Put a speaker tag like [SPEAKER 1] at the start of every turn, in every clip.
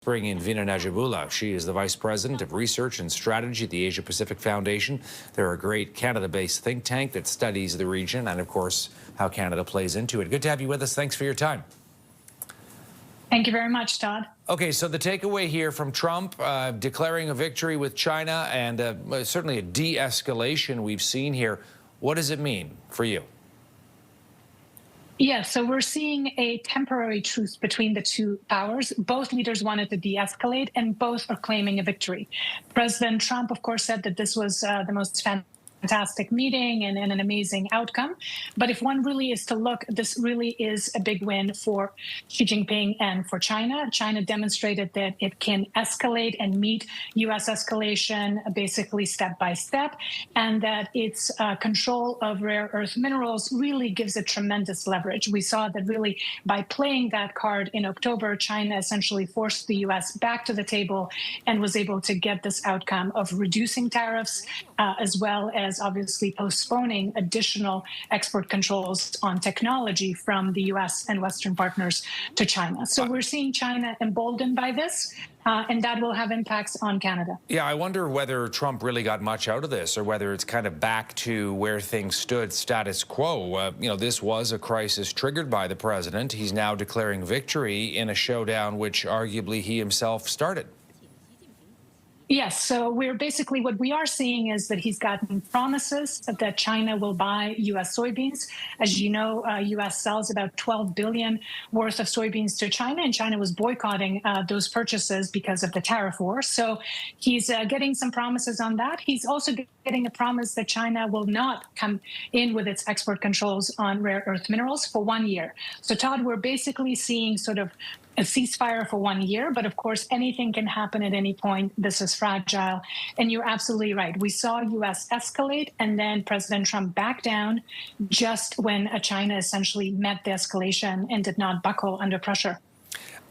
[SPEAKER 1] bring in Vina Nadjibula. She is the Vice President of Research and Strategy at the Asia Pacific Foundation. They're a great Canada-based think tank that studies the region and, of course, how Canada plays into it. Good to have you with us. Thanks for your time.
[SPEAKER 2] Thank you very much, Todd.
[SPEAKER 1] Okay, so the takeaway here from Trump declaring a victory with China and certainly a de-escalation we've seen here. What does it mean for you?
[SPEAKER 2] Yes, so we're seeing a temporary truce between the two powers. Both leaders wanted to de-escalate, and both are claiming a victory. President Trump, of course, said that this was the most fantastic meeting and an amazing outcome. But if one really is to look, this really is a big win for Xi Jinping and for China. China demonstrated that it can escalate and meet U.S. escalation basically step by step, and that its control of rare earth minerals really gives it tremendous leverage. We saw that really by playing that card in October, China essentially forced the U.S. back to the table and was able to get this outcome of reducing tariffs as well as obviously postponing additional export controls on technology from the U.S. and Western partners to China. So we're seeing China emboldened by this, and that will have impacts on Canada.
[SPEAKER 1] Yeah, I wonder whether Trump really got much out of this or whether it's kind of back to where things stood, status quo. This was a crisis triggered by the president. He's now declaring victory in a showdown which arguably he himself started.
[SPEAKER 2] Yes, so what we are seeing is that he's gotten promises that China will buy U.S. soybeans. As you know, U.S. sells about $12 billion worth of soybeans to China, and China was boycotting those purchases because of the tariff war. So he's getting some promises on that. He's also getting a promise that China will not come in with its export controls on rare earth minerals for 1 year. So, Todd, we're basically seeing sort of a ceasefire for 1 year, but of course, anything can happen at any point. This is fragile. And you're absolutely right. We saw U.S. escalate and then President Trump back down just when China essentially met the escalation and did not buckle under pressure.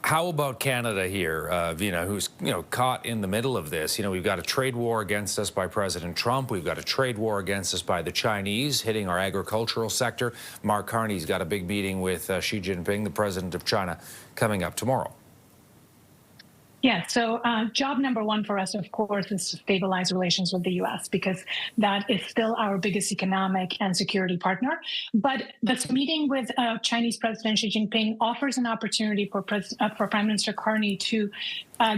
[SPEAKER 1] How about Canada here, Vina, who's caught in the middle of this? We've got a trade war against us by President Trump. We've got a trade war against us by the Chinese, hitting our agricultural sector. Mark Carney's got a big meeting with Xi Jinping, the president of China, coming up tomorrow.
[SPEAKER 2] Yeah, so job number one for us, of course, is to stabilize relations with the U.S. because that is still our biggest economic and security partner. But this meeting with Chinese President Xi Jinping offers an opportunity for Prime Minister Carney to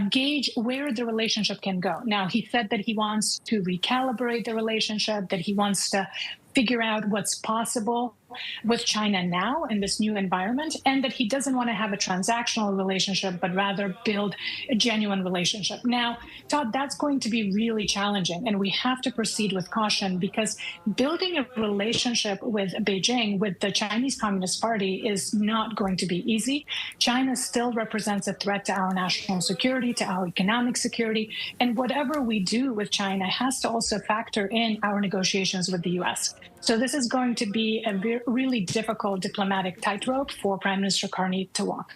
[SPEAKER 2] gauge where the relationship can go. Now, he said that he wants to recalibrate the relationship, that he wants to figure out what's possible with China now in this new environment, and that he doesn't want to have a transactional relationship, but rather build a genuine relationship. Now, Todd, that's going to be really challenging, and we have to proceed with caution because building a relationship with Beijing, with the Chinese Communist Party, is not going to be easy. China still represents a threat to our national security, to our economic security, and whatever we do with China has to also factor in our negotiations with the U.S. So this is going to be a really difficult diplomatic tightrope for Prime Minister Carney to walk.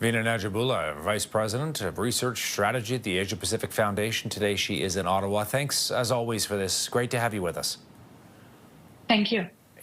[SPEAKER 1] Vina Nadjibula, Vice President of Research Strategy at the Asia Pacific Foundation. Today she is in Ottawa. Thanks, as always, for this. Great to have you with us.
[SPEAKER 2] Thank you.